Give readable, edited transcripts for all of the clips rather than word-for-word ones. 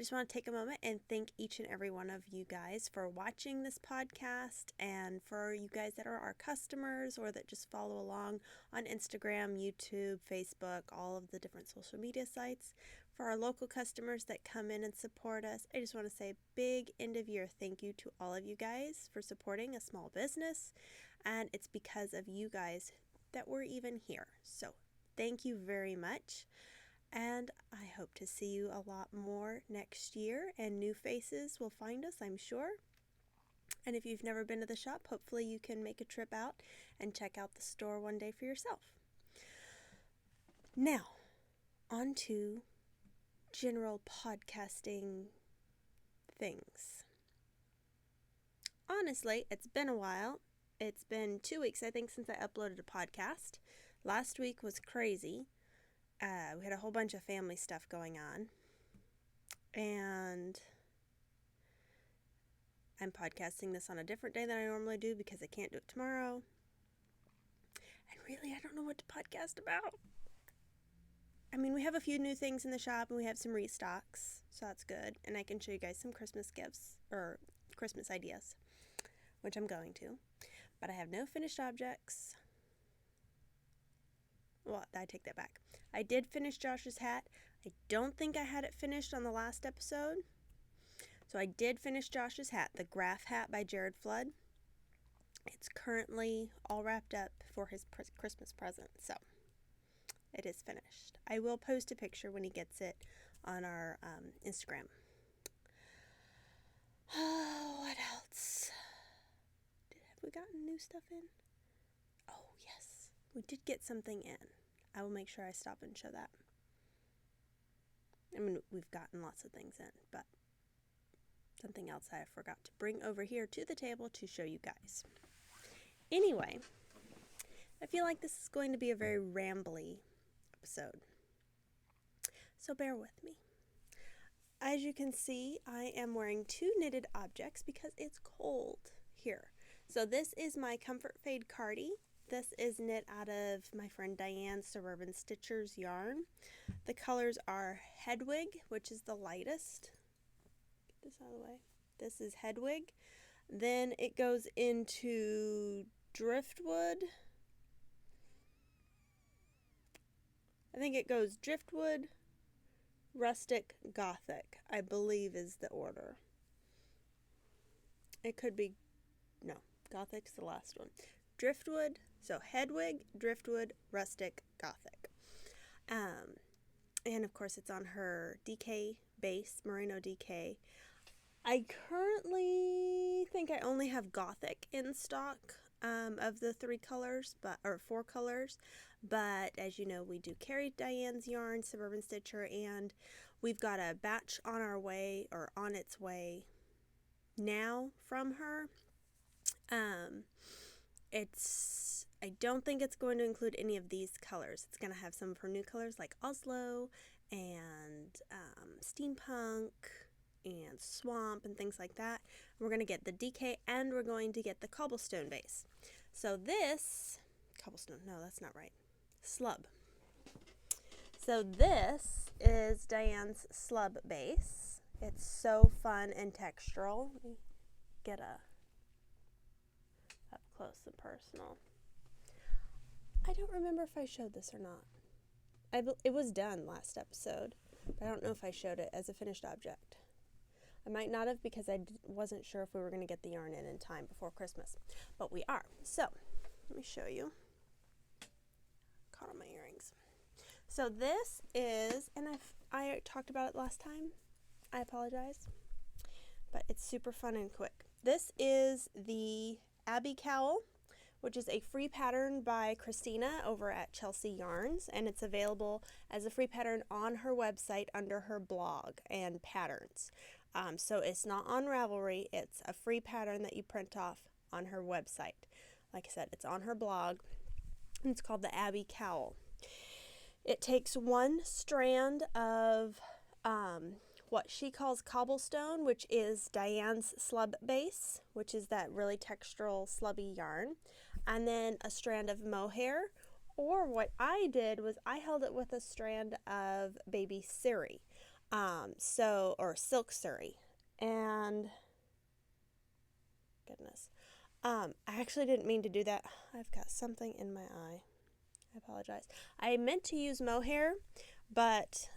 just want to take a moment and thank each and every one of you guys for watching this podcast, and for you guys that are our customers or that just follow along on Instagram, YouTube, Facebook, all of the different social media sites. For our local customers that come in and support us, I just want to say a big end of year thank you to all of you guys for supporting a small business, and it's because of you guys that we're even here. So thank you very much. And I hope to see you a lot more next year, and new faces will find us, I'm sure. And if you've never been to the shop, hopefully you can make a trip out and check out the store one day for yourself. Now, on to general podcasting things. Honestly, it's been a while. It's been 2 weeks, I think, since I uploaded a podcast. Last week was crazy. We had a whole bunch of family stuff going on, and I'm podcasting this on a different day than I normally do because I can't do it tomorrow, and really I don't know what to podcast about. I mean, we have a few new things in the shop, and we have some restocks, so that's good, and I can show you guys some Christmas gifts, or Christmas ideas, which I'm going to, but I have no finished objects. Well, I take that back. I did finish Josh's hat. I don't think I had it finished on the last episode. So I did finish Josh's hat, the Graph hat by Jared Flood. It's currently all wrapped up for his Christmas present, so it is finished. I will post a picture when he gets it on our Instagram. What else? Have we gotten new stuff in? Oh, yes. We did get something in. I will make sure I stop and show that. I mean, we've gotten lots of things in, but something else I forgot to bring over here to the table to show you guys. Anyway, I feel like this is going to be a very rambly episode, so bear with me. As you can see, I am wearing 2 knitted objects because it's cold here. So this is my Comfort Fade Cardi. This is knit out of my friend Diane's Suburban Stitchers yarn. The colors are Hedwig, which is the lightest. Get this out of the way. This is Hedwig. Then it goes into Driftwood. I think it goes Driftwood, Rustic, Gothic, I believe is the order. It could be, no, Gothic's the last one. Driftwood, so Hedwig, Driftwood, Rustic, Gothic. And of course it's on her DK base, Merino DK. I currently think I only have Gothic in stock of the 4 colors, but as you know, we do carry Diane's yarn, Suburban Stitcher, and we've got a batch on our way, or on its way now from her. I don't think it's going to include any of these colors. It's going to have some of her new colors like Oslo and Steampunk and Swamp and things like that. We're going to get the DK, and we're going to get the cobblestone base. So this, cobblestone, no, that's not right. Slub. So this is Diane's slub base. It's so fun and textural. Let me get a up close and personal. I don't remember if I showed this or not. It was done last episode, but I don't know if I showed it as a finished object. I might not have, because I wasn't sure if we were going to get the yarn in time before Christmas, but we are. So let me show you. Caught on my earrings. So this is, and I talked about it last time. I apologize, but it's super fun and quick. This is the Abbie cowl, which is a free pattern by Christina over at Chelsea Yarns, and it's available as a free pattern on her website under her blog and patterns. So it's not on Ravelry, it's a free pattern that you print off on her website. Like I said, it's on her blog, and it's called the Abbie cowl. It takes 1 strand of what she calls cobblestone, which is Diane's slub base, which is that really textural slubby yarn, and then a strand of mohair, or what I did was I held it with a strand of baby Siri. Or silk suri. And goodness. I actually didn't mean to do that. I've got something in my eye. I apologize. I meant to use mohair, but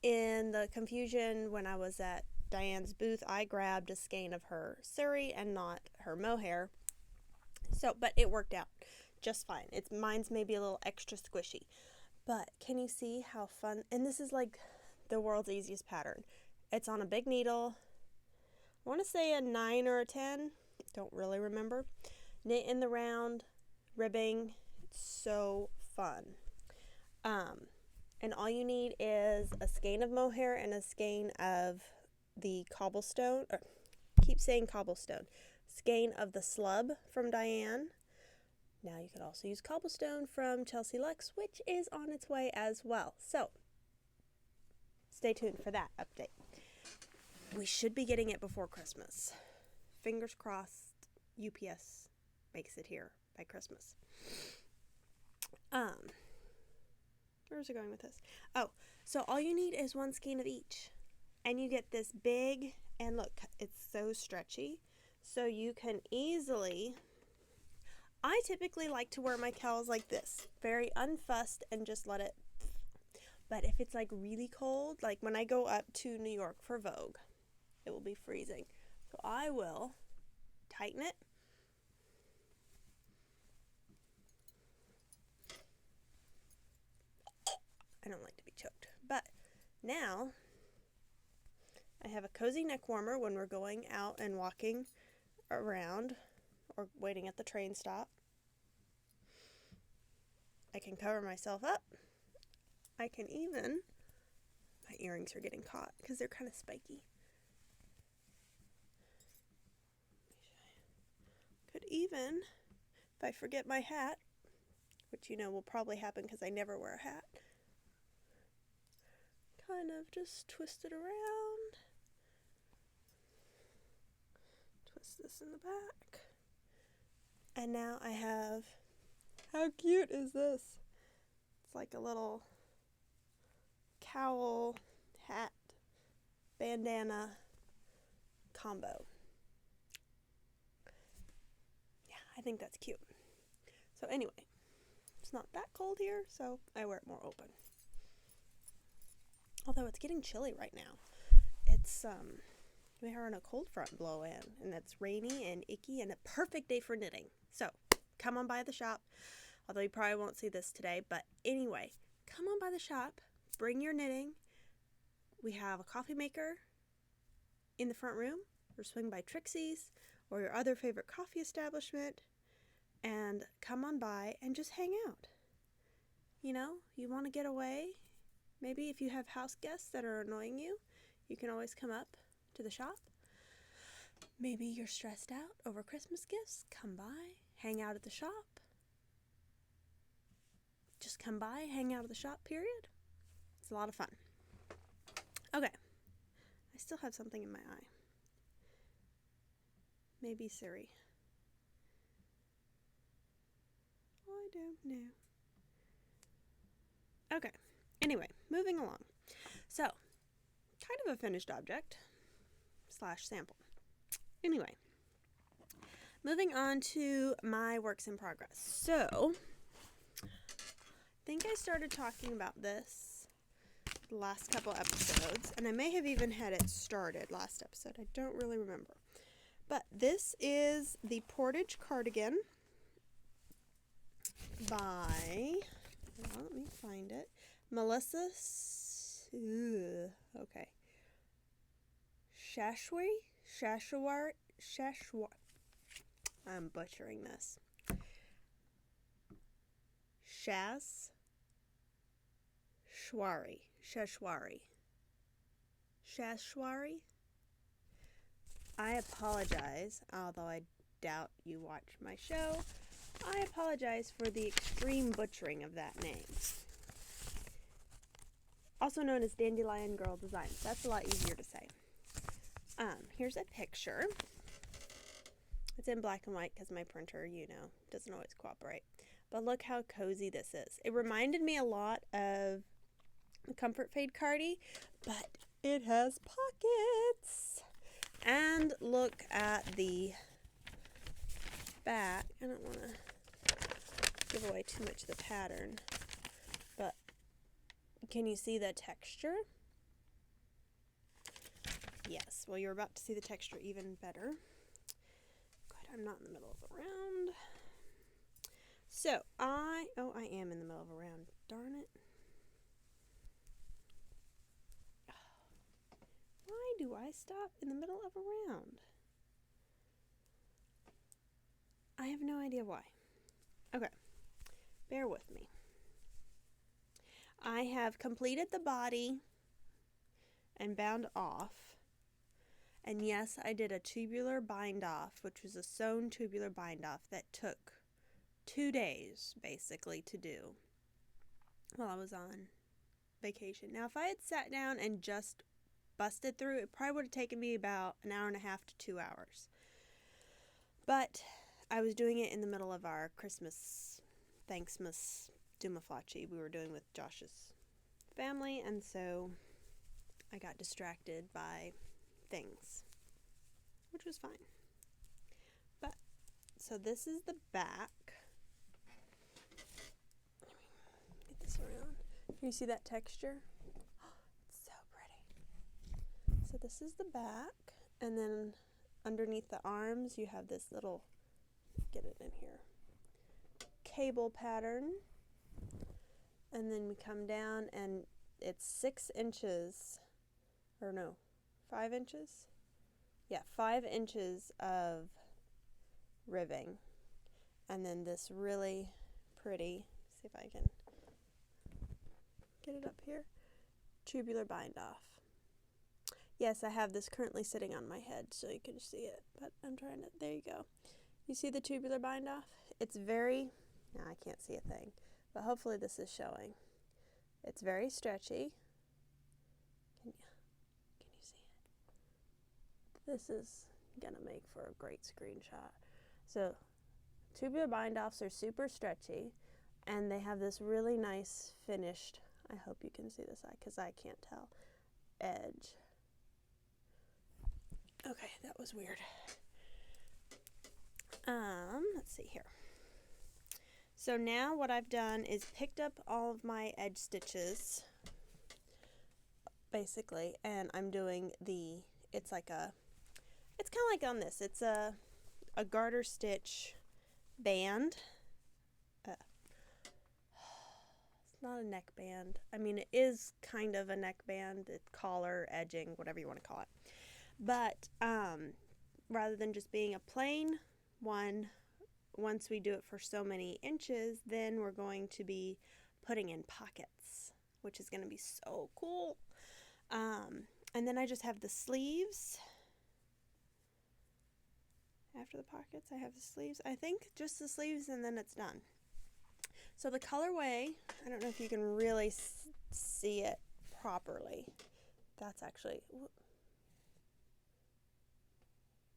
in the confusion when I was at Diane's booth, I grabbed a skein of her suri and not her mohair. But it worked out just fine. Mine's maybe a little extra squishy. But can you see how fun? And this is like the world's easiest pattern. It's on a big needle. I want to say a 9 or a 10. Don't really remember. Knit in the round, ribbing. It's so fun. And all you need is a skein of mohair and a skein of the cobblestone. Or keep saying cobblestone. Skein of the slub from Diane. Now you could also use cobblestone from Chelsea Lux, which is on its way as well. So stay tuned for that update. We should be getting it before Christmas. Fingers crossed UPS makes it here by Christmas. Where's it going with this? Oh, so all you need is one skein of each. And you get this big, and look, it's so stretchy. So you can easily, I typically like to wear my cowls like this. Very unfussed and just let it, but if it's like really cold, like when I go up to New York for Vogue, it will be freezing. So I will tighten it. I don't like to be choked. But now I have a cozy neck warmer when we're going out and walking around or waiting at the train stop. I can cover myself up. I can even, my earrings are getting caught because they're kind of spiky. Could even, if I forget my hat, which will probably happen because I never wear a hat, kind of just twist it around. Twist this in the back. And now I have, how cute is this? It's like a little cowl, hat, bandana combo. Yeah, I think that's cute. So anyway, it's not that cold here, so I wear it more open. Although it's getting chilly right now. It's, we are on a cold front blow in, and it's rainy and icky and a perfect day for knitting. So come on by the shop, although you probably won't see this today, but anyway, come on by the shop, bring your knitting. We have a coffee maker in the front room, or swing by Trixie's or your other favorite coffee establishment, and come on by and just hang out. You want to get away. Maybe if you have house guests that are annoying you, you can always come up to the shop. Maybe you're stressed out over Christmas gifts. Come by, hang out at the shop. Just come by, hang out at the shop, period. It's a lot of fun. Okay. I still have something in my eye. Maybe Siri. I don't know. Okay. Anyway, moving along. So, kind of a finished object / sample. Anyway, moving on to my works in progress. So, I think I started talking about this the last couple episodes, and I may have even had it started last episode. I don't really remember. But this is the Portage cardigan by, let me find it, Melissa, okay, Shashwari, I'm butchering this, Shashwari. I apologize, although I doubt you watch my show. I apologize for the extreme butchering of that name. Also known as Dandelion Girl Designs. That's a lot easier to say. Here's a picture. It's in black and white because my printer, doesn't always cooperate. But look how cozy this is. It reminded me a lot of the Comfort Fade Cardi, but It has pockets. And look at the back. I don't want to give away too much of the pattern, but can you see the texture? Yes, well, you're about to see the texture even better. Good, I'm not in the middle of a round. So, I am in the middle of a round. Darn it. Why do I stop in the middle of a round? I have no idea why. Okay, bear with me. I have completed the body and bound off. And yes, I did a tubular bind off, which was a sewn tubular bind off that took 2 days, basically, to do while I was on vacation. Now, if I had sat down and just busted through, it probably would have taken me about an hour and a half to 2 hours. But I was doing it in the middle of our Christmas, Thanksmas Dumaflachi we were doing with Josh's family, and so I got distracted by things, which was fine. But, so this is the back. Get this around. Can you see that texture? It's so pretty. So this is the back, and then underneath the arms you have this little, get it in here, cable pattern, and then we come down and it's 6 inches, or no, 5 inches? Yeah, 5 inches of ribbing, and then this really pretty, see if I can get it up here, tubular bind off. Yes, I have this currently sitting on my head so you can see it, but I'm trying to, there you go. You see the tubular bind off? It's very, no, I can't see a thing, but hopefully this is showing. It's very stretchy. Can you see it? This is gonna make for a great screenshot. So, tubular bind offs are super stretchy, and they have this really nice finished, I hope you can see this eye because I can't tell, edge. Okay, that was weird. Let's see here. So now what I've done is picked up all of my edge stitches, basically, and I'm doing the, it's kind of like on this, it's a garter stitch band. It's not a neck band. I mean, it is kind of a neck band, it's collar, edging, whatever you want to call it. But rather than just being a plain one, once we do it for so many inches, then we're going to be putting in pockets, which is going to be so cool. And then I just have the sleeves. After the pockets, I have the sleeves. I think just the sleeves, and then it's done. So the colorway, I don't know if you can really see it properly. That's actually,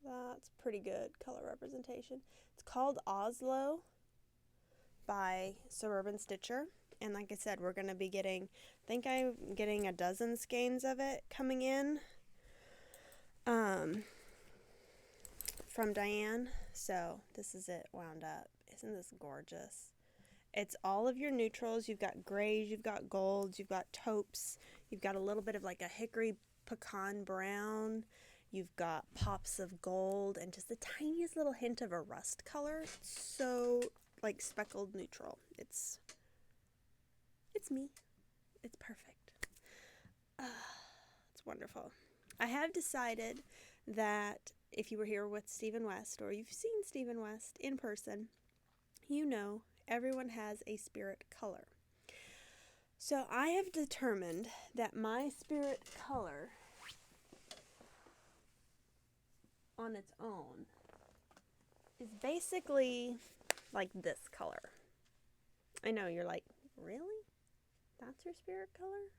that's pretty good color representation. It's called Oslo by Suburban Stitcher. And like I said, we're going to be getting, I think I'm getting a dozen skeins of it coming in from Diane. So this is it wound up. Isn't this gorgeous? It's all of your neutrals. You've got grays, you've got golds, you've got taupes, you've got a little bit of like a hickory pecan brown. You've got pops of gold and just the tiniest little hint of a rust color. It's so like speckled neutral. It's me. It's perfect. It's wonderful. I have decided that if you were here with Stephen West or you've seen Stephen West in person, you know everyone has a spirit color. So I have determined that my spirit color on its own is basically like this color. I know you're like, really? That's your spirit color?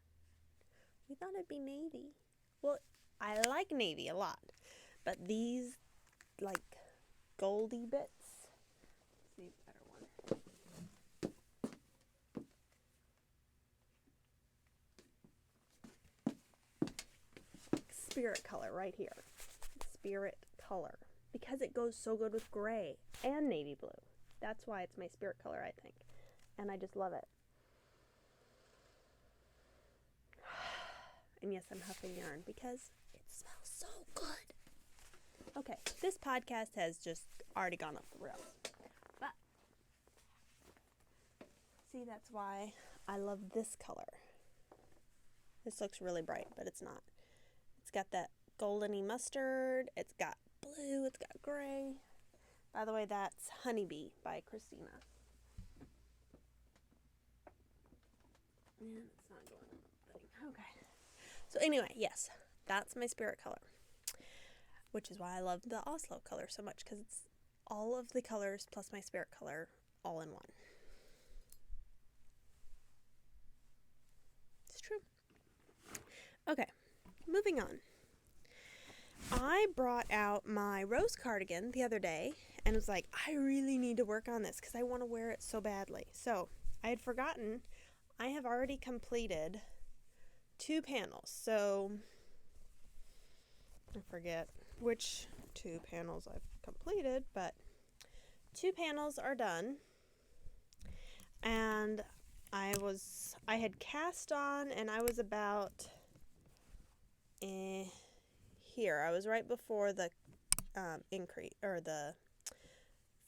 We thought it'd be navy. Well, I like navy a lot, but these like goldy bits, let's see a better one. spirit color right here. Spirit color. Because it goes so good with gray and navy blue. That's why it's my spirit color, I think. And I just love it. And yes, I'm huffing yarn because it smells so good. Okay, this podcast has just already gone off the rails. But, see, that's why I love this color. This looks really bright, but it's not. It's got that goldeny mustard. It's got blue. It's got gray. By the way, that's Honeybee by Christina. And it's not going on the thing. Okay. So anyway, yes, that's my spirit color. Which is why I love the Oslo color so much, because it's all of the colors plus my spirit color all in one. It's true. Okay, moving on. I brought out my rose cardigan the other day and was like, I really need to work on this because I want to wear it so badly. So I had forgotten I have already completed 2 panels. So I forget which 2 panels I've completed, but 2 panels are done. And I had cast on, and I was about here. I was right before the increase or the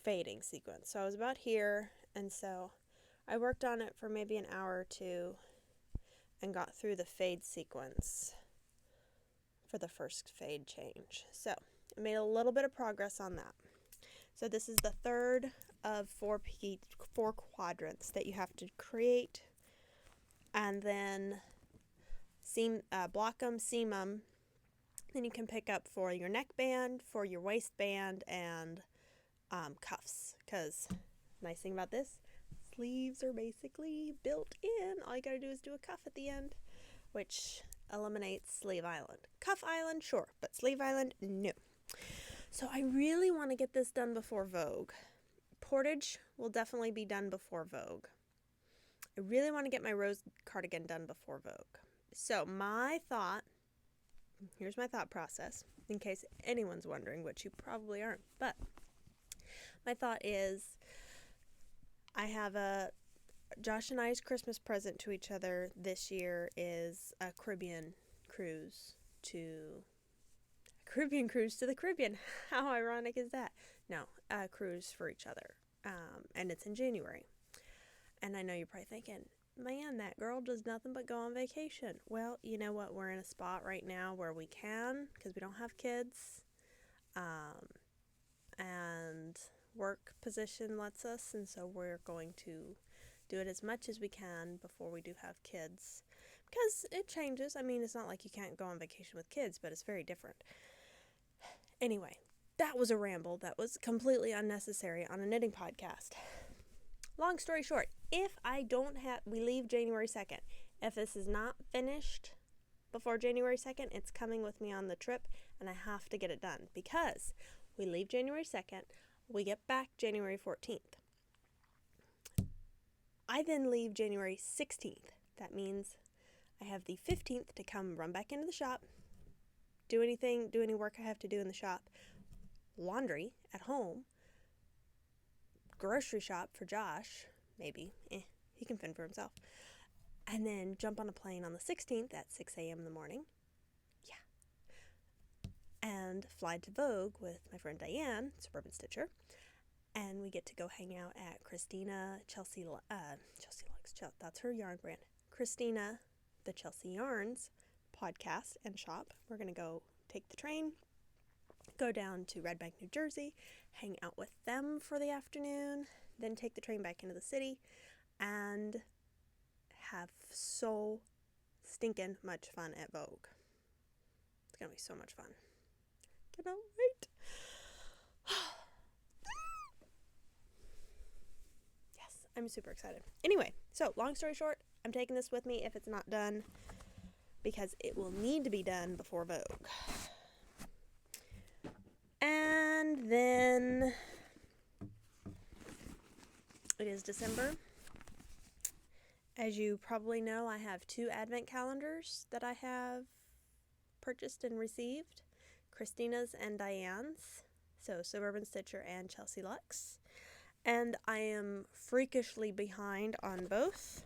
fading sequence. So I was about here, and so I worked on it for maybe an hour or 2 and got through the fade sequence for the first fade change. So I made a little bit of progress on that. So this is the third of 4 quadrants that you have to create, and then block them, seam them. Then you can pick up for your neckband, for your waistband, and cuffs. Because nice thing about this, sleeves are basically built in. All you gotta do is do a cuff at the end, which eliminates sleeve island. Cuff island, sure, but sleeve island, no. So I really want to get this done before Vogue. Portage will definitely be done before Vogue. I really want to get my rose cardigan done before Vogue. So here's my thought process, in case anyone's wondering, which you probably aren't, but my thought is Josh and I's Christmas present to each other this year is a Caribbean cruise to the Caribbean. How ironic is that? No, a cruise for each other. And it's in January. And I know you're probably thinking, man, that girl does nothing but go on vacation. Well, you know what? We're in a spot right now where we can, because we don't have kids. And work position lets us, and so we're going to do it as much as we can before we do have kids. Because it changes. I mean, it's not like you can't go on vacation with kids, but it's very different. Anyway, that was a ramble. That was completely unnecessary on a knitting podcast. Long story short, we leave January 2nd. If this is not finished before January 2nd, it's coming with me on the trip, and I have to get it done because we leave January 2nd, we get back January 14th. I then leave January 16th. That means I have the 15th to come run back into the shop, do any work I have to do in the shop, laundry at home, grocery shop for Josh, maybe, he can fend for himself, and then jump on a plane on the 16th at 6 a.m. in the morning, and fly to Vogue with my friend Diane, Suburban Stitcher, and we get to go hang out at Christina, Chelsea Likes, that's her yarn brand, Christina, the Chelsea Yarns podcast and shop. We're going to go take the train, go down to Red Bank, New Jersey, hang out with them for the afternoon, then take the train back into the city, and have so stinking much fun at Vogue. It's going to be so much fun. Cannot wait. Yes, I'm super excited. Anyway, so long story short, I'm taking this with me if it's not done, because it will need to be done before Vogue. And then it is December. As you probably know, I have 2 advent calendars that I have purchased and received. Christina's and Diane's, so Suburban Stitcher and Chelsea Luxe. And I am freakishly behind on both.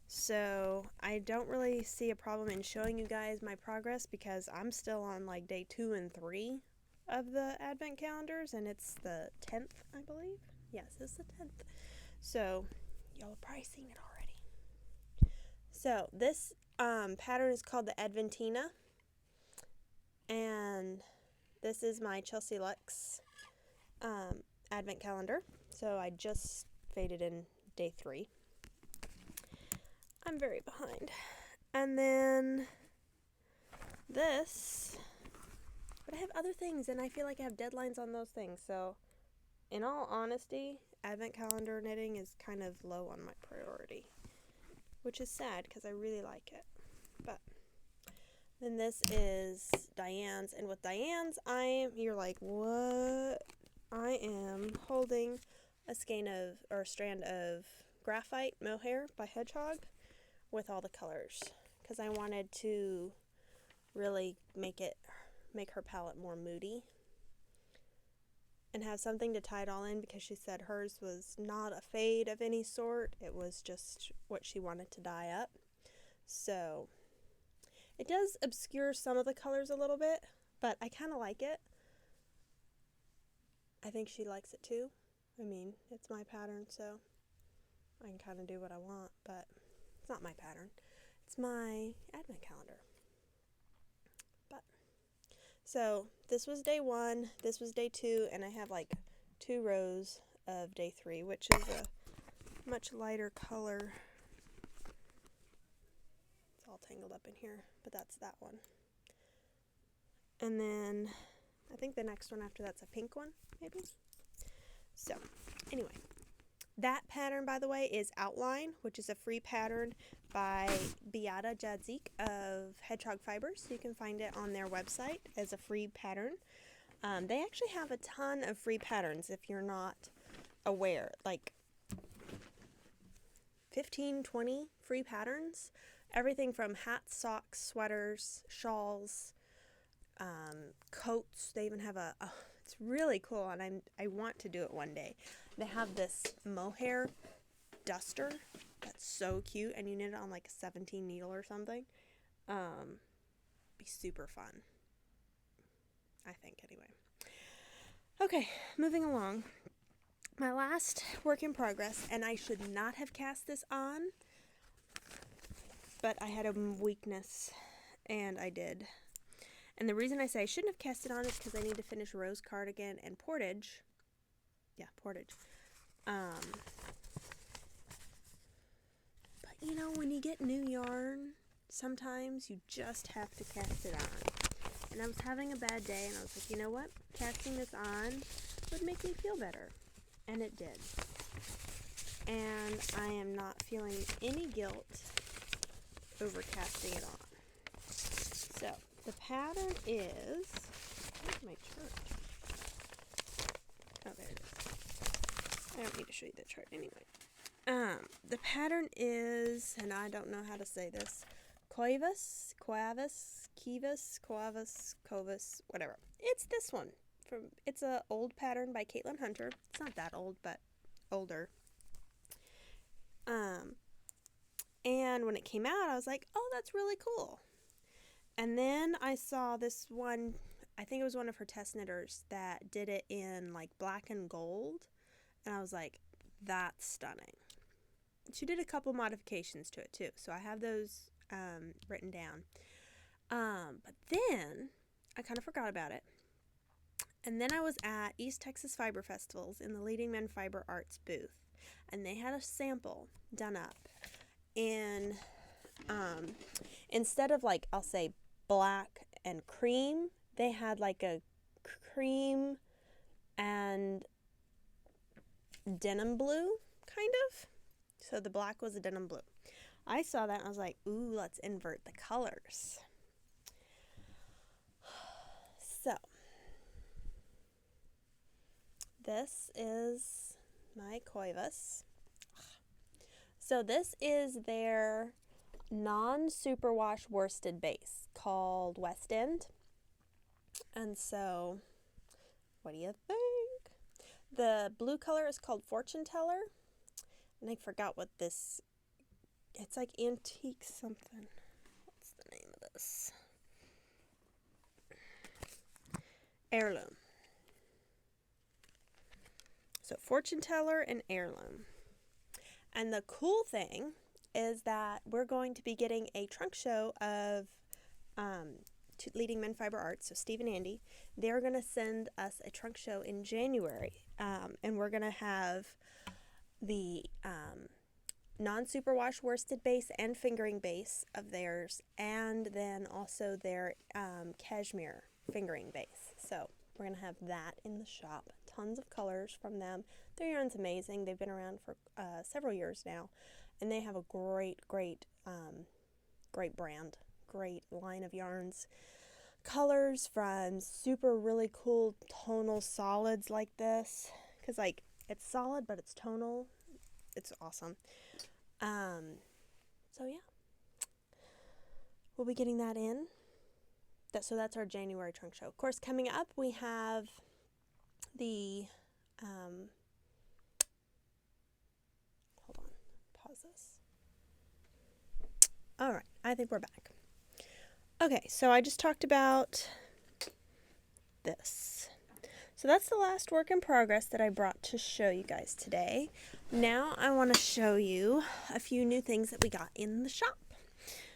So I don't really see a problem in showing you guys my progress because I'm still on like day 2 and 3 of the advent calendars, and it's the 10th, I believe. Yes, it's the 10th. So y'all have probably seen it already. So this pattern is called the Adventina, and this is my Chelsea Luxe advent calendar. So I just faded in day 3. I'm very behind. And then this, but I have other things and I feel like I have deadlines on those things. So in all honesty, advent calendar knitting is kind of low on my priority, which is sad because I really like it. But then this is Diane's, and with Diane's, you're like, what? I am holding a strand of graphite mohair by Hedgehog with all the colors because I wanted to really make her palette more moody and have something to tie it all in, because she said hers was not a fade of any sort. It was just what she wanted to dye up. So it does obscure some of the colors a little bit, but I kind of like it. I think she likes it too. I mean, it's my pattern, so I can kind of do what I want, but it's not my pattern. It's my advent calendar. But so this was day 1, this was day 2, and I have like 2 rows of day 3, which is a much lighter color. It's all tangled up in here, but that's that one. And then I think the next one after that's a pink one, maybe. So anyway, that pattern, by the way, is Outline, which is a free pattern by Beata Jadzik of Hedgehog Fibers. So you can find it on their website as a free pattern. They actually have a ton of free patterns if you're not aware, like 15, 20 free patterns. Everything from hats, socks, sweaters, shawls, coats. They even have it's really cool, and I want to do it one day. They have this mohair duster that's so cute, and you knit it on like a 17 needle or something. Be super fun, I think, anyway. Okay, moving along. My last work in progress, and I should not have cast this on, but I had a weakness, and I did. And the reason I say I shouldn't have cast it on is because I need to finish Rose Cardigan and Portage. Yeah, Portage. But you know, when you get new yarn, sometimes you just have to cast it on. And I was having a bad day, and I was like, you know what? Casting this on would make me feel better. And it did. And I am not feeling any guilt over casting it on. So the pattern is, where's my chart? Oh, there it is. I don't need to show you the chart anyway. The pattern is, and I don't know how to say this, Coivus, whatever. It's this one. It's a old pattern by Caitlin Hunter. It's not that old, but older. And when it came out, I was like, oh, that's really cool. And then I saw this one, I think it was one of her test knitters that did it in like black and gold. And I was like, that's stunning. She did a couple modifications to it too. So I have those written down. But then I kind of forgot about it. And then I was at East Texas Fiber Festivals in the Leading Men Fiber Arts booth. And they had a sample done up. And instead of like, I'll say black and cream, they had like a cream and denim blue, kind of. So the black was a denim blue. I saw that and I was like, ooh, let's invert the colors. So this is my Coivus. So this is their non-superwash worsted base called West End. And so, what do you think? The blue color is called Fortune Teller. And I forgot what this, it's like antique something. What's the name of this? Heirloom. So Fortune Teller and Heirloom. And the cool thing is that we're going to be getting a trunk show of two leading men fiber arts, so Steve and Andy. They're going to send us a trunk show in January, and we're going to have the non-superwash worsted base and fingering base of theirs, and then also their cashmere fingering base. So we're going to have that in the shop. Tons of colors from them. Their yarn's amazing. They've been around for several years now, and they have a great brand, great line of yarns. Colors from super really cool tonal solids like this, because like it's solid but it's tonal. It's awesome. So yeah, we'll be getting that in. So that's our January trunk show. Of course, coming up we have the hold on, pause this. All right, I think we're back. Okay, so I just talked about this. So that's the last work in progress that I brought to show you guys today. Now I want to show you a few new things that we got in the shop.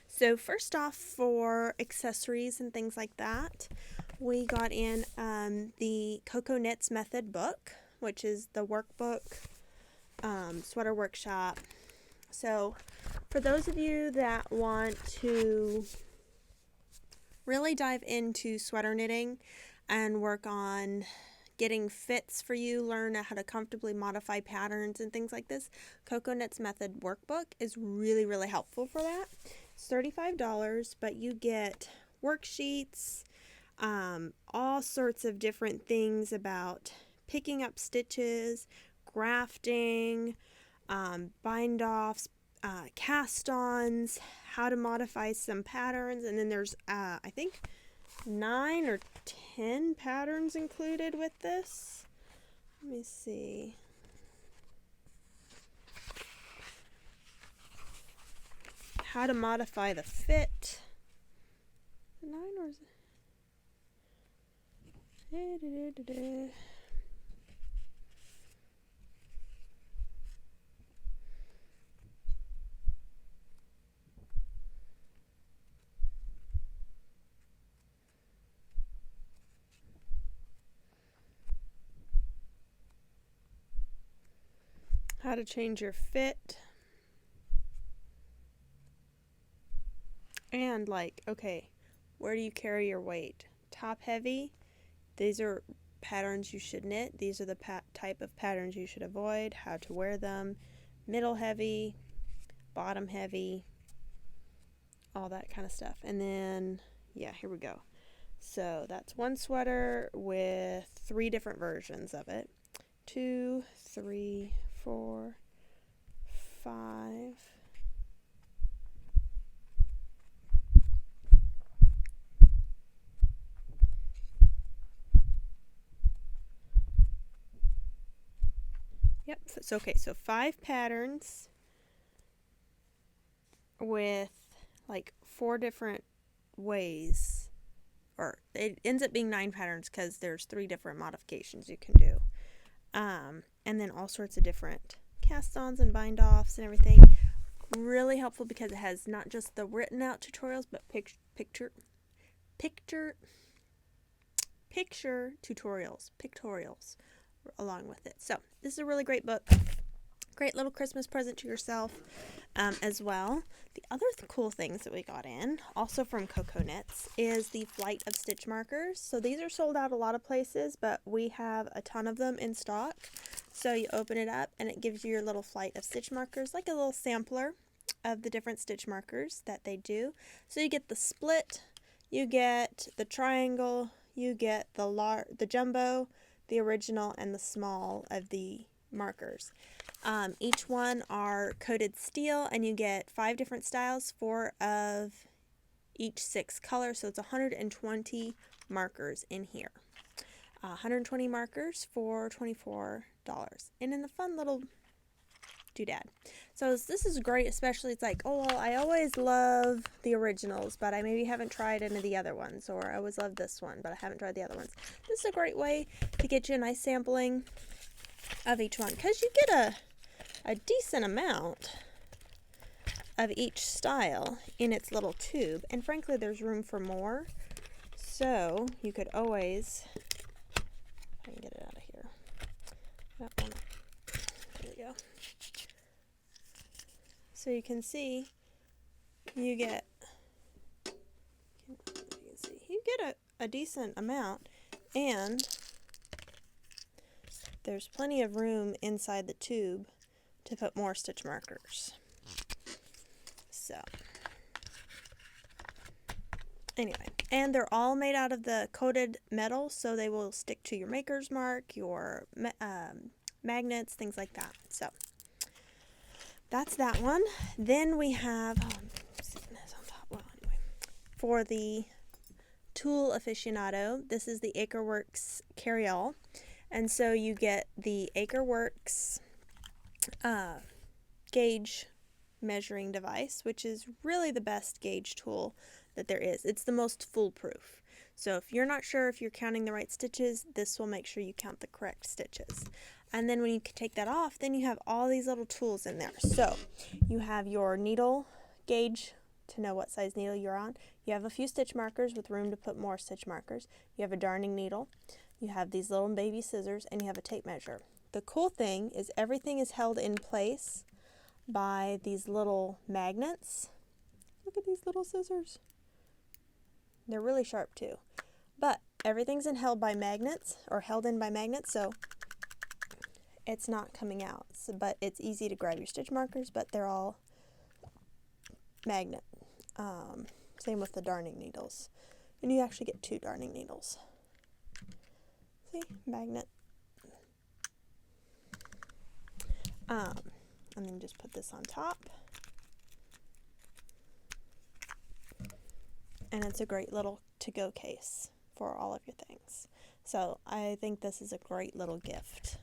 So first off, for accessories and things like that, we got in the Cocoa Knits Method book, which is the workbook, sweater workshop. So for those of you that want to really dive into sweater knitting and work on getting fits for you, learn how to comfortably modify patterns and things like this, Cocoa Knits Method workbook is really, really helpful for that. It's $35, but you get worksheets, all sorts of different things about picking up stitches, grafting, bind-offs, cast-ons, how to modify some patterns, and then there's, I think, 9 or 10 patterns included with this. Let me see. How to modify the fit. 9 or is it? How to change your fit. And like, okay, where do you carry your weight? Top heavy, these are patterns you should knit. These are the type of patterns you should avoid, how to wear them. Middle heavy, bottom heavy, all that kind of stuff. And then, yeah, here we go. So that's one sweater with 3 different versions of it. 2, 3, 4, 5. Yep, so okay, so 5 patterns with like 4 different ways, or it ends up being 9 patterns because there's 3 different modifications you can do. And then all sorts of different cast-ons and bind-offs and everything. Really helpful because it has not just the written out tutorials, but picture pictorials along with it. So this is a really great book. Great little Christmas present to yourself as well. The other cool things that we got in, also from Cocoa Knits, is the flight of stitch markers. So these are sold out a lot of places, but we have a ton of them in stock. So you open it up and it gives you your little flight of stitch markers, like a little sampler of the different stitch markers that they do. So you get the split, you get the triangle, you get the jumbo, the original, and the small of the markers. Each one are coated steel, and you get 5 different styles, 4 of each 6 colors, so it's 120 markers in here. 120 markers for $24. And in the fun little doodad. So this is great, especially it's like, oh, well, I always love the originals, but I maybe haven't tried any of the other ones, or I always love this one, but I haven't tried the other ones. This is a great way to get you a nice sampling of each one, because you get a decent amount of each style in its little tube, and frankly there's room for more, so you could always, if I can get it out of here, that one, there we go. So you can see you get a decent amount, and there's plenty of room inside the tube to put more stitch markers. So anyway, and they're all made out of the coated metal, so they will stick to your maker's mark, your magnets, things like that. So that's that one. Then we have, for the tool aficionado, this is the Acreworks carry-all. And so you get the Acreworks gauge measuring device, which is really the best gauge tool that there is. It's the most foolproof. So if you're not sure if you're counting the right stitches, this will make sure you count the correct stitches. And then when you take that off, then you have all these little tools in there. So you have your needle gauge to know what size needle you're on. You have a few stitch markers with room to put more stitch markers. You have a darning needle. You have these little baby scissors, and you have a tape measure. The cool thing is everything is held in place by these little magnets. Look at these little scissors. They're really sharp too. But everything's held by magnets, or held in by magnets, so it's not coming out. So, but it's easy to grab your stitch markers, but they're all magnet. Same with the darning needles. And you actually get 2 darning needles. See? Magnet. And then just put this on top. And it's a great little to-go case for all of your things. So I think this is a great little gift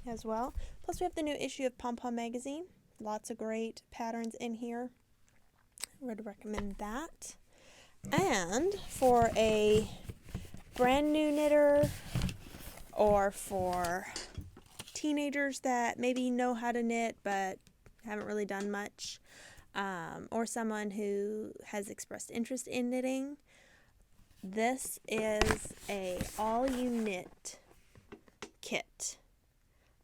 as well. Plus we have the new issue of Pom Pom magazine. Lots of great patterns in here. I would recommend that. And for a brand new knitter, or for teenagers that maybe know how to knit but haven't really done much, or someone who has expressed interest in knitting, this is a all you knit kit,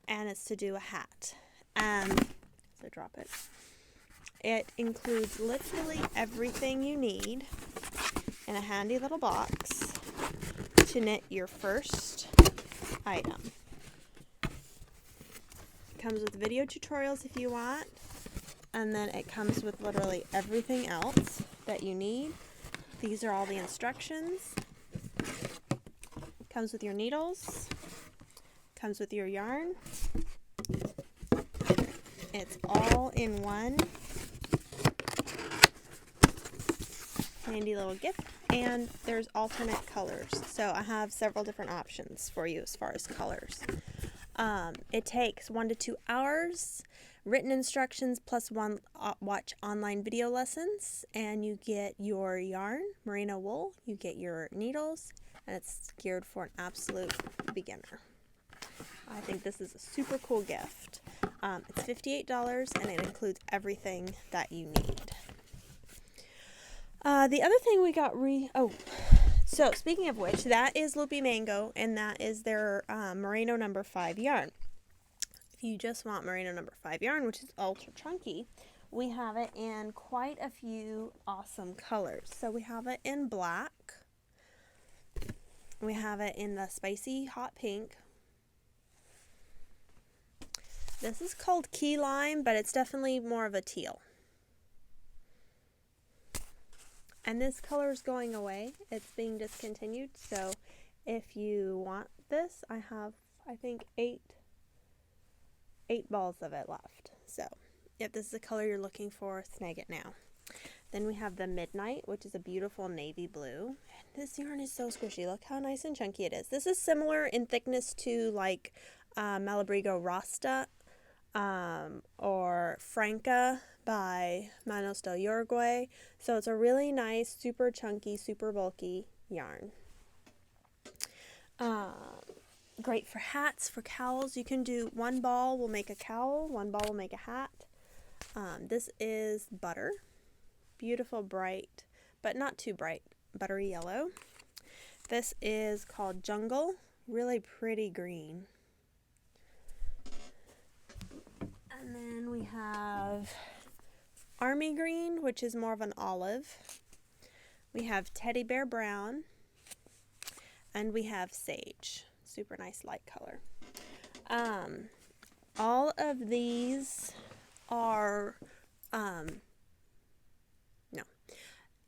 and it's to do a hat. So drop it. It includes literally everything you need in a handy little box to knit your first item. It comes with video tutorials if you want, and then it comes with literally everything else that you need. These are all the instructions. It comes with your needles. It comes with your yarn. It's all in one handy little gift, and there's alternate colors, so I have several different options for you as far as colors. It takes 1 to 2 hours, written instructions plus watch online video lessons, and you get your yarn, merino wool, you get your needles, and it's geared for an absolute beginner. I think this is a super cool gift. It's $58, and it includes everything that you need. The other thing we got so speaking of which, that is Loopy Mango, and that is their Merino number 5 yarn. If you just want Merino number 5 yarn, which is ultra chunky, we have it in quite a few awesome colors. So we have it in black, we have it in the spicy hot pink. This is called key lime, but it's definitely more of a teal. And this color is going away. It's being discontinued. So if you want this, I have, I think, 8 balls of it left. So if this is the color you're looking for, snag it now. Then we have the Midnight, which is a beautiful navy blue. This yarn is so squishy. Look how nice and chunky it is. This is similar in thickness to like Malabrigo Rasta or Franca by Manos del Uruguay. So it's a really nice, super chunky, super bulky yarn. Great for hats, for cowls. You can do one ball will make a cowl, one ball will make a hat. This is Butter. Beautiful, bright, but not too bright, buttery yellow. This is called Jungle. Really pretty green. And then we have Army Green, which is more of an olive. We have Teddy Bear Brown. And we have Sage. Super nice light color. All of these are,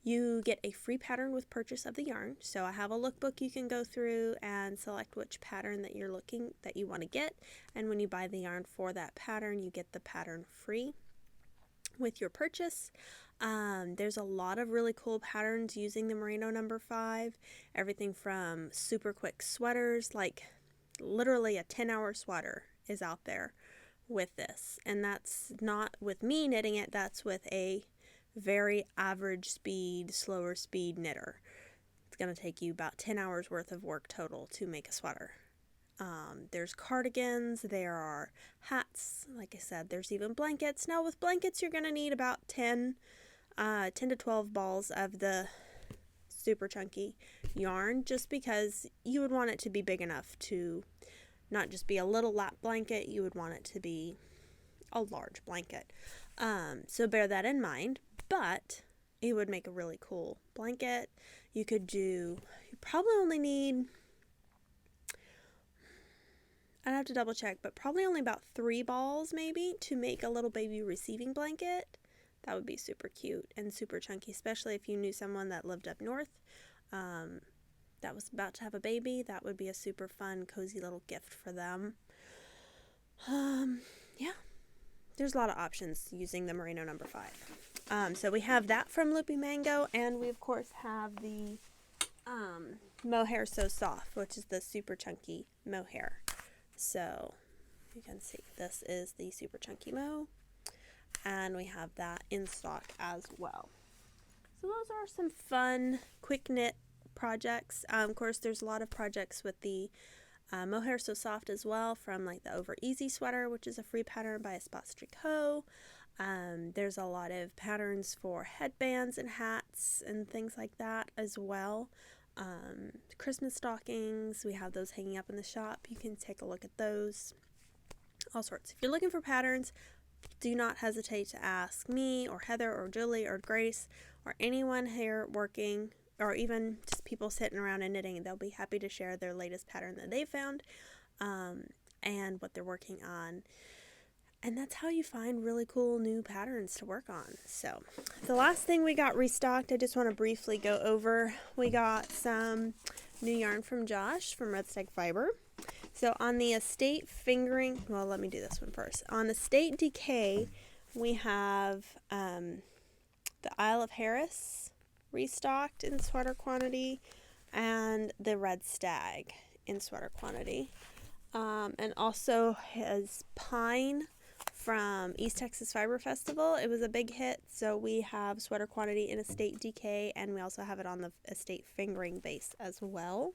you get a free pattern with purchase of the yarn. So I have a lookbook you can go through and select which pattern that you want to get. And when you buy the yarn for that pattern, you get the pattern free with your purchase. There's a lot of really cool patterns using the Merino No. 5. Everything from super quick sweaters, like literally a 10-hour sweater is out there with this. And that's not with me knitting it, that's with a very average speed, slower speed knitter. It's going to take you about 10 hours worth of work total to make a sweater. There's cardigans, there are hats, like I said, there's even blankets. Now with blankets you're going to need about 10 to 12 balls of the super chunky yarn, just because you would want it to be big enough to not just be a little lap blanket, you would want it to be a large blanket. So bear that in mind, but it would make a really cool blanket. You probably only need, I'd have to double check, but probably only about 3 balls maybe to make a little baby receiving blanket. That would be super cute and super chunky, especially if you knew someone that lived up north that was about to have a baby. That would be a super fun, cozy little gift for them. Yeah, there's a lot of options using the Merino No. 5. So we have that from Loopy Mango, and we of course have the Mohair So Soft, which is the super chunky mohair. So you can see this is the super chunky mo, and we have that in stock as well. So those are some fun quick knit projects. Of course there's a lot of projects with the Mohair So Soft as well, from like the Over Easy sweater, which is a free pattern by Espace Tricot. There's a lot of patterns for headbands and hats and things like that as well. Christmas stockings, we have those hanging up in the shop. You can take a look at those. All sorts. If you're looking for patterns, do not hesitate to ask me or Heather or Julie or Grace or anyone here working, or even just people sitting around and knitting. They'll be happy to share their latest pattern that they found and what they're working on. And that's how you find really cool new patterns to work on. So the last thing we got restocked, I just want to briefly go over. We got some new yarn from Josh from Red Stag Fibre. So on the Estate Fingering, well, let me do this one first. On Estate Decay, we have the Isle of Harris restocked in sweater quantity, and the Red Stag in sweater quantity. And also his Pine from East Texas Fiber Festival. It was a big hit, so we have sweater quantity in Estate Decay, and we also have it on the Estate Fingering base as well.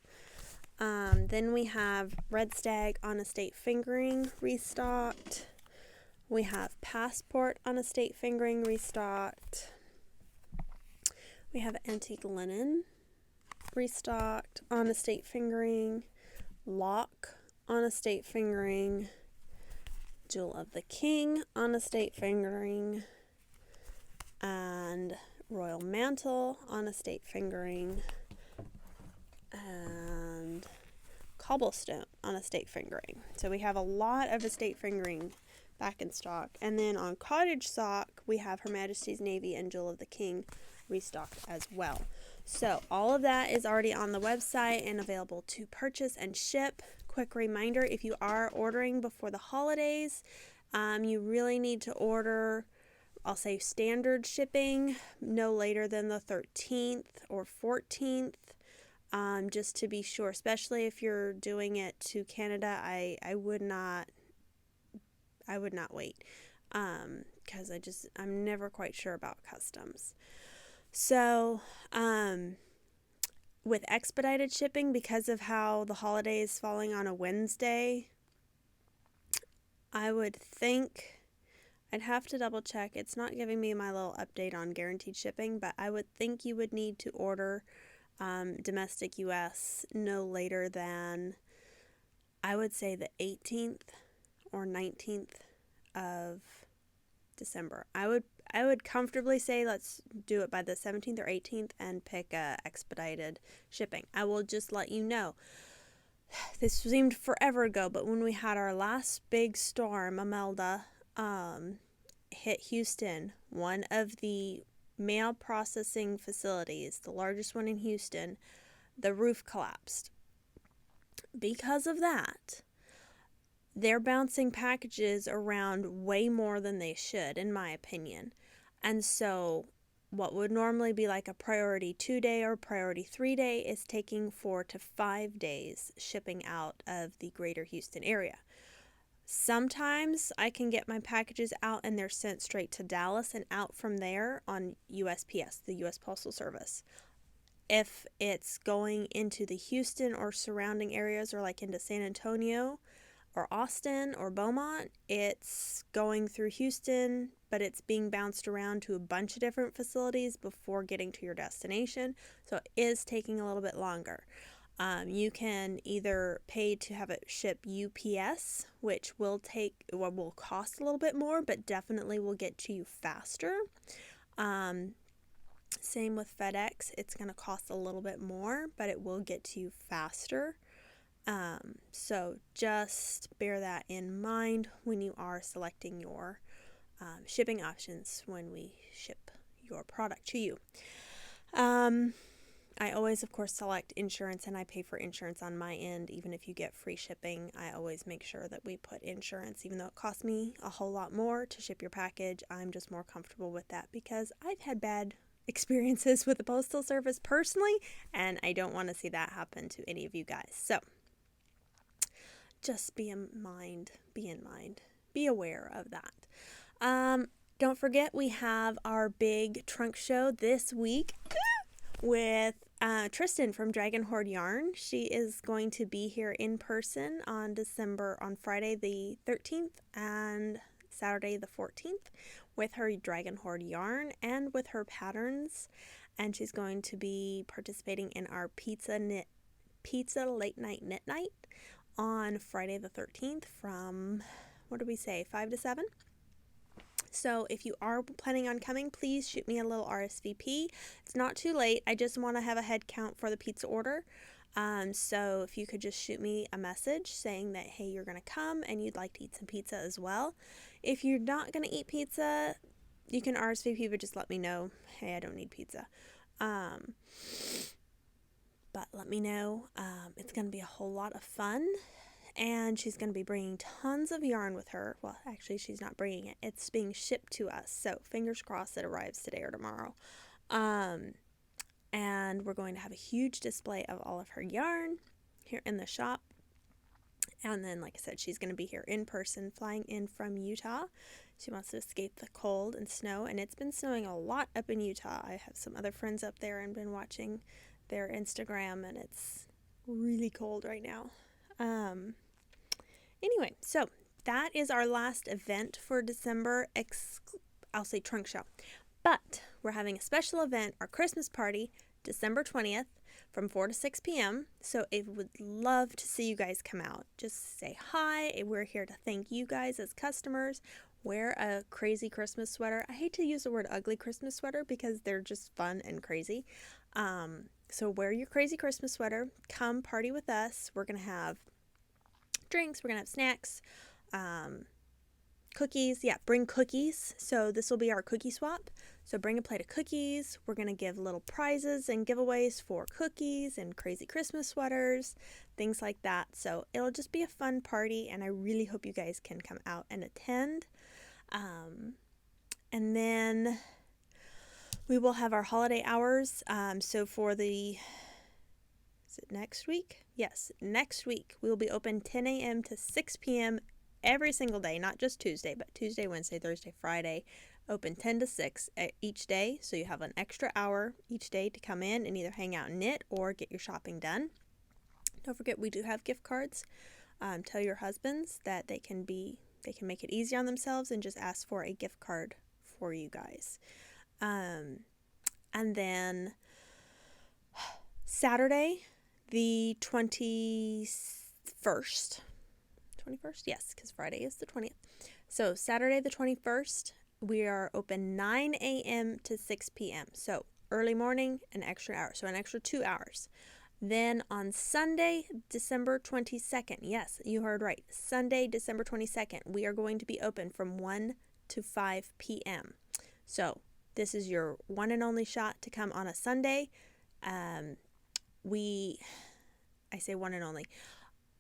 Then we have Red Stag on Estate Fingering restocked. We have Passport on Estate Fingering restocked. We have Antique Linen restocked on Estate Fingering. Lock on Estate Fingering. Jewel of the King on Estate Fingering, and Royal Mantle on Estate Fingering, and Cobblestone on Estate Fingering. So we have a lot of Estate Fingering back in stock. And then on Cottage Sock, we have Her Majesty's Navy and Jewel of the King restocked as well. So all of that is already on the website and available to purchase and ship. Quick reminder, if you are ordering before the holidays, you really need to order I'll say standard shipping, no later than the 13th or 14th, just to be sure, especially if you're doing it to Canada. I would not wait, because I'm never quite sure about customs. So, with expedited shipping, because of how the holiday is falling on a Wednesday, I would think, I'd have to double check. It's not giving me my little update on guaranteed shipping, but I would think you would need to order domestic US no later than, I would say, the 18th or 19th of December. I would comfortably say let's do it by the 17th or 18th and pick expedited shipping. I will just let you know. This seemed forever ago, but when we had our last big storm, Imelda, hit Houston, one of the mail processing facilities, the largest one in Houston, the roof collapsed. Because of that, they're bouncing packages around way more than they should, in my opinion. And so what would normally be like a priority 2-day or priority 3-day is taking 4 to 5 days shipping out of the greater Houston area. Sometimes I can get my packages out and they're sent straight to Dallas and out from there on USPS, the U.S. Postal Service. If it's going into the Houston or surrounding areas, or like into San Antonio or Austin or Beaumont, it's going through Houston, but it's being bounced around to a bunch of different facilities before getting to your destination. So it is taking a little bit longer. You can either pay to have it ship UPS, which will cost a little bit more, but definitely will get to you faster. Same with FedEx. It's going to cost a little bit more, but it will get to you faster. So just bear that in mind when you are selecting your shipping options when we ship your product to you. I always, of course, select insurance, and I pay for insurance on my end. Even if you get free shipping, I always make sure that we put insurance, even though it costs me a whole lot more to ship your package. I'm just more comfortable with that because I've had bad experiences with the Postal Service personally, and I don't want to see that happen to any of you guys. So just be aware of that. Don't forget, we have our big trunk show this week with Tristan from Dragon Horde Yarn. She is going to be here in person on Friday the 13th and Saturday the 14th with her Dragon Horde yarn and with her patterns. And she's going to be participating in our pizza late night knit night on Friday the 13th from, 5 to 7? So if you are planning on coming, please shoot me a little RSVP. It's not too late. I just want to have a head count for the pizza order. So if you could just shoot me a message saying that, hey, you're going to come and you'd like to eat some pizza as well. If you're not going to eat pizza, you can RSVP, but just let me know, hey, I don't need pizza. But let me know. It's going to be a whole lot of fun. And she's going to be bringing tons of yarn with her. Well, actually, she's not bringing it. It's being shipped to us. So fingers crossed it arrives today or tomorrow. And we're going to have a huge display of all of her yarn here in the shop. And then, like I said, she's going to be here in person, flying in from Utah. She wants to escape the cold and snow. And it's been snowing a lot up in Utah. I have some other friends up there and been watching their Instagram. And it's really cold right now. Anyway, so that is our last event for December, I'll say trunk show. But we're having a special event, our Christmas party, December 20th from 4 to 6 p.m. So I would love to see you guys come out. Just say hi. We're here to thank you guys as customers. Wear a crazy Christmas sweater. I hate to use the word ugly Christmas sweater because they're just fun and crazy. So wear your crazy Christmas sweater. Come party with us. We're going to have drinks. We're going to have snacks, cookies. Yeah, bring cookies. So this will be our cookie swap. So bring a plate of cookies. We're going to give little prizes and giveaways for cookies and crazy Christmas sweaters, things like that. So it'll just be a fun party, and I really hope you guys can come out and attend. And then we will have our holiday hours. So for is it next week? Yes, next week we will be open 10 a.m. to 6 p.m. every single day, not just Tuesday, but Tuesday, Wednesday, Thursday, Friday, open 10 to 6 each day. So you have an extra hour each day to come in and either hang out and knit or get your shopping done. Don't forget, we do have gift cards. Tell your husbands that they can make it easy on themselves and just ask for a gift card for you guys. And then Saturday, the 21st. 21st? Yes, because Friday is the 20th. So Saturday the 21st, we are open 9 a.m. to 6 p.m. So early morning, an extra hour. So an extra 2 hours. Then on Sunday, December 22nd, yes, you heard right, Sunday, December 22nd, we are going to be open from 1 to 5 p.m. So this is your one and only shot to come on a Sunday. I say one and only.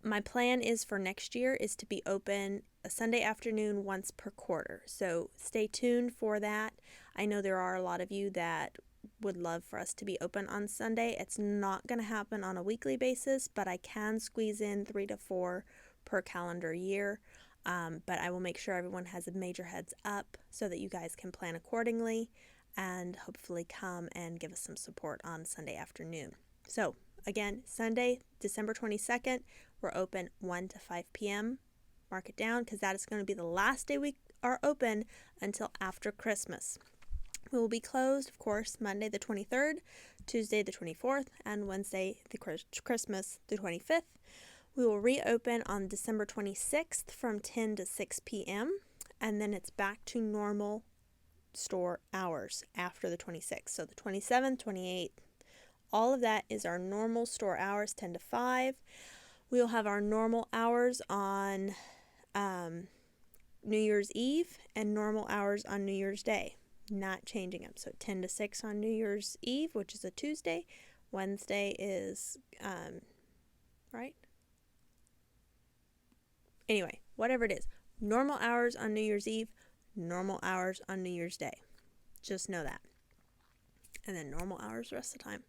My plan is for next year is to be open a Sunday afternoon once per quarter. So stay tuned for that. I know there are a lot of you that would love for us to be open on Sunday. It's not going to happen on a weekly basis, but I can squeeze in 3 to 4 per calendar year. But I will make sure everyone has a major heads up so that you guys can plan accordingly and hopefully come and give us some support on Sunday afternoon. So again, Sunday, December 22nd, we're open 1 to 5 p.m. Mark it down because that is going to be the last day we are open until after Christmas. We will be closed, of course, Monday the 23rd, Tuesday the 24th, and Wednesday the Christmas the 25th. We will reopen on December 26th from 10 to 6 p.m., and then it's back to normal store hours after the 26th. So the 27th, 28th, all of that is our normal store hours, 10 to 5. We will have our normal hours on New Year's Eve and normal hours on New Year's Day. Not changing them. So 10 to 6 on New Year's Eve, which is a Tuesday. Wednesday is, right? Anyway, whatever it is. Normal hours on New Year's Eve, normal hours on New Year's Day. Just know that. And then normal hours the rest of the time.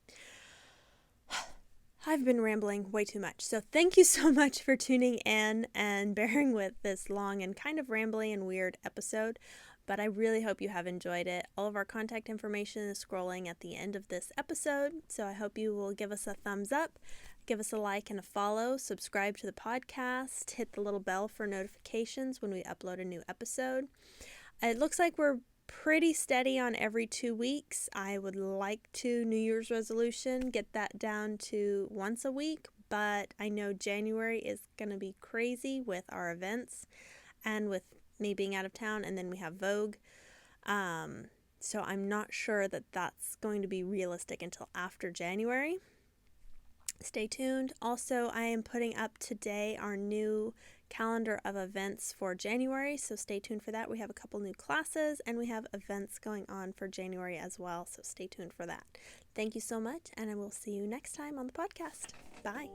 I've been rambling way too much. So thank you so much for tuning in and bearing with this long and kind of rambly and weird episode. But I really hope you have enjoyed it. All of our contact information is scrolling at the end of this episode. So I hope you will give us a thumbs up, give us a like and a follow, subscribe to the podcast, hit the little bell for notifications when we upload a new episode. It looks like we're pretty steady on every 2 weeks. I would like to New Year's resolution, get that down to once a week. But I know January is going to be crazy with our events and with me being out of town, and then we have Vogue. So I'm not sure that that's going to be realistic until after January. Stay tuned. Also, I am putting up today our new calendar of events for January, so stay tuned for that. We have a couple new classes, and we have events going on for January as well, so stay tuned for that. Thank you so much, and I will see you next time on the podcast. Bye.